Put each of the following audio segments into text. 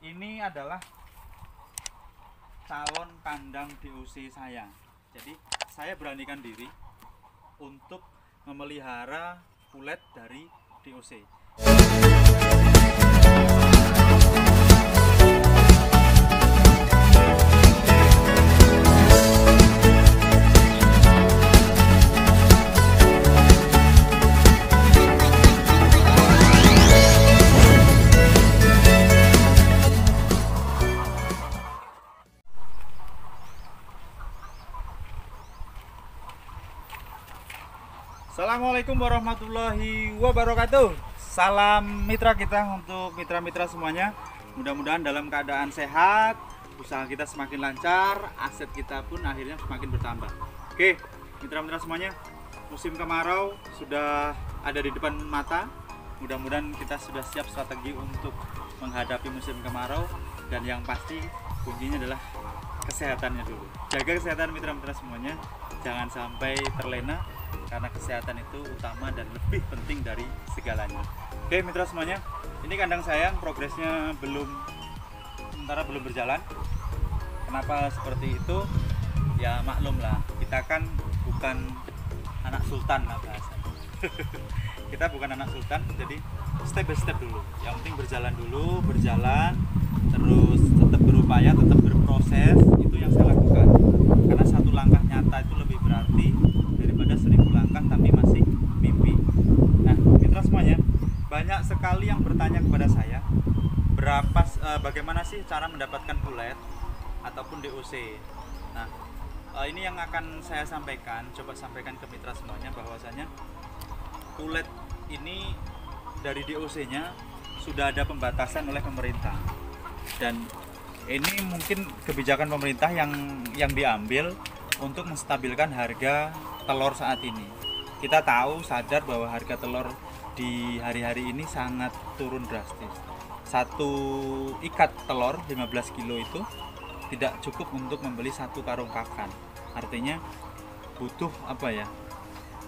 Ini adalah calon kandang DOC saya. Jadi saya beranikan diri untuk memelihara pulet dari DOC. Assalamualaikum warahmatullahi wabarakatuh. Salam mitra kita untuk mitra-mitra semuanya. Mudah-mudahan dalam keadaan sehat, usaha kita semakin lancar, aset kita pun akhirnya semakin bertambah. Oke, mitra-mitra semuanya, musim kemarau sudah ada di depan mata. Mudah-mudahan kita sudah siap strategi untuk menghadapi musim kemarau, dan yang pasti kuncinya adalah kesehatannya dulu. Jaga kesehatan mitra-mitra semuanya, jangan sampai terlena, karena kesehatan itu utama dan lebih penting dari segalanya. Oke mitra semuanya, ini kandang saya progresnya sementara belum berjalan. Kenapa seperti itu? Ya maklum lah, kita kan bukan anak sultan lah bahasanya. Kita bukan anak sultan, jadi step by step dulu. Yang penting berjalan, terus tetap berupaya, tetap berproses. Itu yang saya lakukan. Karena satu langkah nyata itu lebih berarti daripada 1000 langkah tapi masih mimpi. Nah, mitra semuanya, banyak sekali yang bertanya kepada saya, bagaimana sih cara mendapatkan pulet ataupun DOC. Nah, ini yang akan saya sampaikan, coba sampaikan ke mitra semuanya, bahwasanya pulet ini dari DOC-nya sudah ada pembatasan oleh pemerintah. Dan ini mungkin kebijakan pemerintah yang diambil untuk menstabilkan harga telur saat ini. Kita sadar bahwa harga telur di hari-hari ini sangat turun drastis. Satu ikat telur 15 kilo itu tidak cukup untuk membeli satu karung pakan. Artinya butuh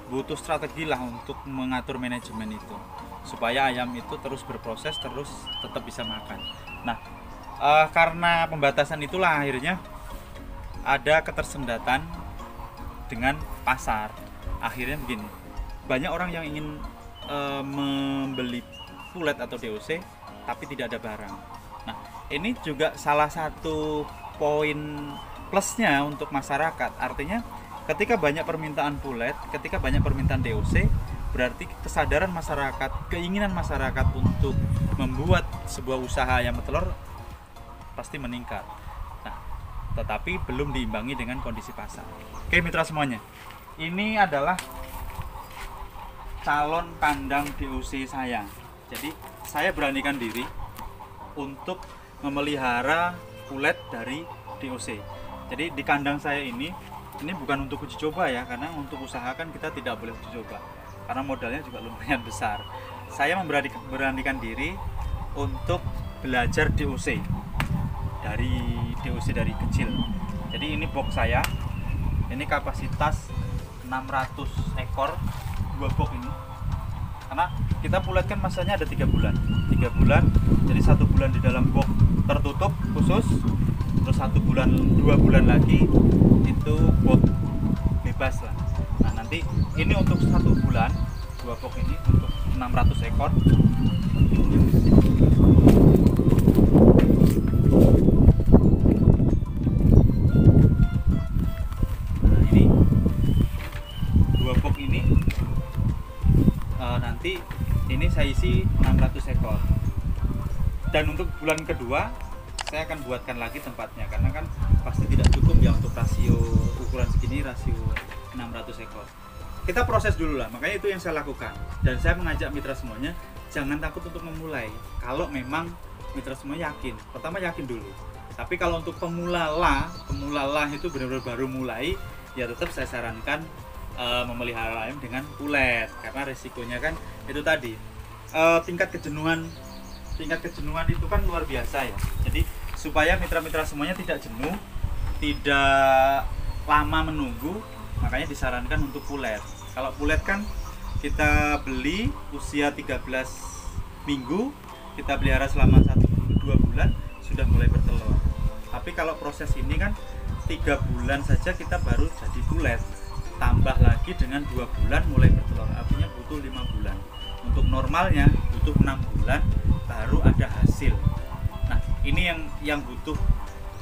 butuh strategi lah untuk mengatur manajemen itu, supaya ayam itu terus berproses, terus tetap bisa makan. Nah, karena pembatasan itulah akhirnya ada ketersendatan dengan pasar. Akhirnya begini, banyak orang yang ingin membeli pulet atau DOC tapi tidak ada barang. Nah, ini juga salah satu poin plusnya untuk masyarakat. Artinya ketika banyak permintaan pulet, ketika banyak permintaan DOC, berarti kesadaran masyarakat, keinginan masyarakat untuk membuat sebuah usaha ayam petelur pasti meningkat. Nah, tetapi belum diimbangi dengan kondisi pasar. Oke mitra semuanya, ini adalah calon kandang DOC saya. Jadi saya beranikan diri untuk memelihara pulet dari DOC. Jadi di kandang saya ini bukan untuk uji coba ya, karena untuk usaha kan kita tidak boleh uji coba, karena modalnya juga lumayan besar. Saya beranikan diri untuk belajar DOC dari kecil. Jadi ini box saya, ini kapasitas 600 ekor, 2 box ini. Karena kita pulet kan masanya ada 3 bulan, jadi 1 bulan di dalam box tertutup khusus, terus 1 bulan 2 bulan lagi itu box bebas lah. Nah nanti ini untuk 1 bulan 2 box ini untuk 600 ekor. Nanti ini saya isi 600 ekor, dan untuk bulan kedua saya akan buatkan lagi tempatnya, karena kan pasti tidak cukup ya untuk rasio ukuran segini, rasio 600 ekor. Kita proses dulu lah, makanya itu yang saya lakukan, dan saya mengajak mitra semuanya jangan takut untuk memulai. Kalau memang mitra semua yakin, pertama yakin dulu. Tapi kalau untuk pemula itu benar-benar baru mulai, ya tetap saya sarankan memelihara ayam dengan pulet, karena resikonya kan itu tadi, tingkat kejenuhan itu kan luar biasa ya. Jadi supaya mitra-mitra semuanya tidak jenuh, tidak lama menunggu, makanya disarankan untuk pulet. Kalau pulet kan kita beli usia 13 minggu, kita pelihara selama 1-2 bulan, kalau proses ini kan 3 bulan saja kita baru jadi pulet, tambah lagi dengan 2 bulan mulai bertelur, artinya butuh 5 bulan. Untuk normalnya butuh 6 bulan baru ada hasil. Nah ini yang butuh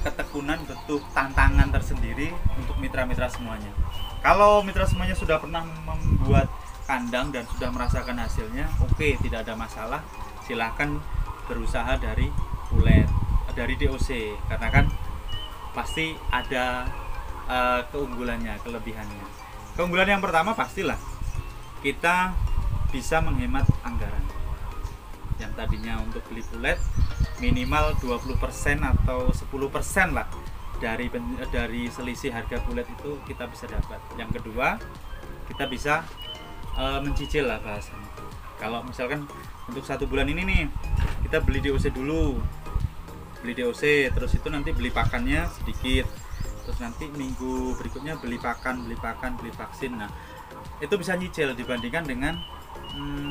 ketekunan, butuh tantangan tersendiri untuk mitra-mitra semuanya. Kalau mitra semuanya sudah pernah membuat kandang dan sudah merasakan hasilnya, oke, tidak ada masalah, silahkan berusaha dari pulet, dari DOC, karena kan pasti ada keunggulannya, kelebihannya. Keunggulan yang pertama pastilah kita bisa menghemat anggaran. Yang tadinya untuk beli pulet minimal 20% atau 10% lah dari selisih harga pulet itu kita bisa dapat. Yang kedua, kita bisa mencicil lah bahasanya. Kalau misalkan untuk 1 bulan ini nih kita beli DOC dulu, beli DOC, terus itu nanti beli pakannya sedikit, terus nanti minggu berikutnya beli pakan, beli vaksin. Nah itu bisa nyicil dibandingkan dengan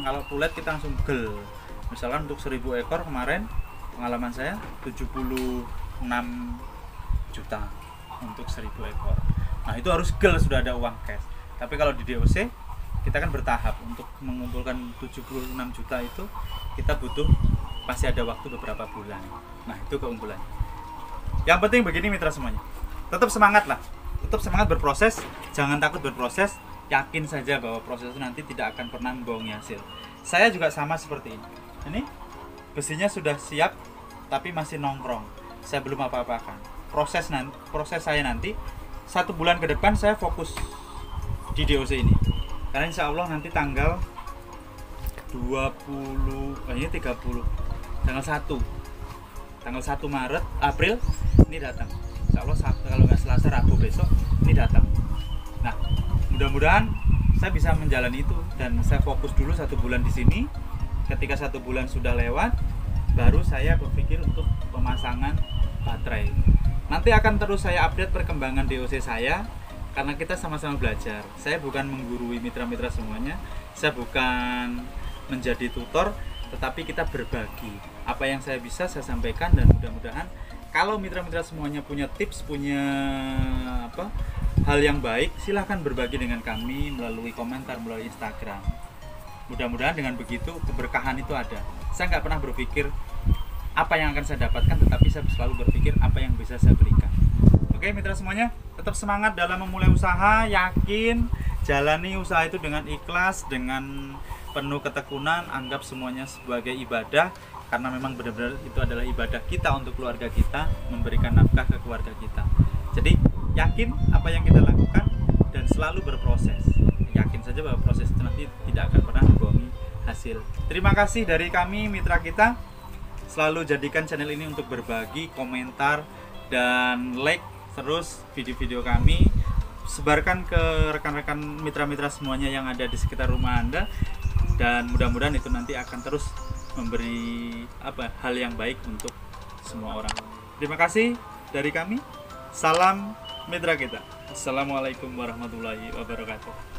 kalau pulet kita langsung gel. Misalkan untuk 1000 ekor kemarin pengalaman saya 76 juta untuk 1000 ekor. Nah itu harus gel, sudah ada uang cash. Tapi kalau di DOC kita kan bertahap, untuk mengumpulkan 76 juta itu kita butuh, pasti ada waktu beberapa bulan. Nah itu keunggulannya. Yang penting begini mitra semuanya, tetap semangat lah, tetap semangat berproses, jangan takut berproses, yakin saja bahwa proses itu nanti tidak akan pernah membohongi hasil. Saya juga sama seperti ini besinya sudah siap tapi masih nongkrong, saya belum apa-apakan. Proses saya nanti 1 bulan ke depan saya fokus di DOC ini, karena insya Allah nanti tanggal 20, kayaknya 30, tanggal 1 Maret, April ini datang. Insya Allah kalau nggak Selasa, Rabu besok ini datang. Nah mudah-mudahan saya bisa menjalani itu dan saya fokus dulu 1 bulan di sini. Ketika 1 bulan sudah lewat, baru saya berpikir untuk pemasangan baterai. Nanti akan terus saya update perkembangan DOC saya, karena kita sama-sama belajar. Saya bukan menggurui mitra-mitra semuanya, saya bukan menjadi tutor, tetapi kita berbagi. Apa yang saya bisa saya sampaikan, dan mudah-mudahan kalau mitra-mitra semuanya punya tips, punya hal yang baik, silahkan berbagi dengan kami melalui komentar, melalui Instagram. Mudah-mudahan dengan begitu keberkahan itu ada. Saya nggak pernah berpikir apa yang akan saya dapatkan, tetapi saya selalu berpikir apa yang bisa saya berikan. Oke mitra semuanya, tetap semangat dalam memulai usaha, yakin, jalani usaha itu dengan ikhlas, dengan penuh ketekunan, anggap semuanya sebagai ibadah, karena memang benar-benar itu adalah ibadah kita untuk keluarga kita, memberikan nafkah ke keluarga kita. Jadi yakin apa yang kita lakukan dan selalu berproses. Yakin saja bahwa proses itu nanti tidak akan pernah membohongi hasil. Terima kasih dari kami mitra kita. Selalu jadikan channel ini untuk berbagi, komentar, dan like terus video-video kami, sebarkan ke rekan-rekan mitra-mitra semuanya yang ada di sekitar rumah Anda, dan mudah-mudahan itu nanti akan terus memberi hal yang baik untuk semua orang. Terima kasih dari kami. Salam mitra kita. Assalamualaikum warahmatullahi wabarakatuh.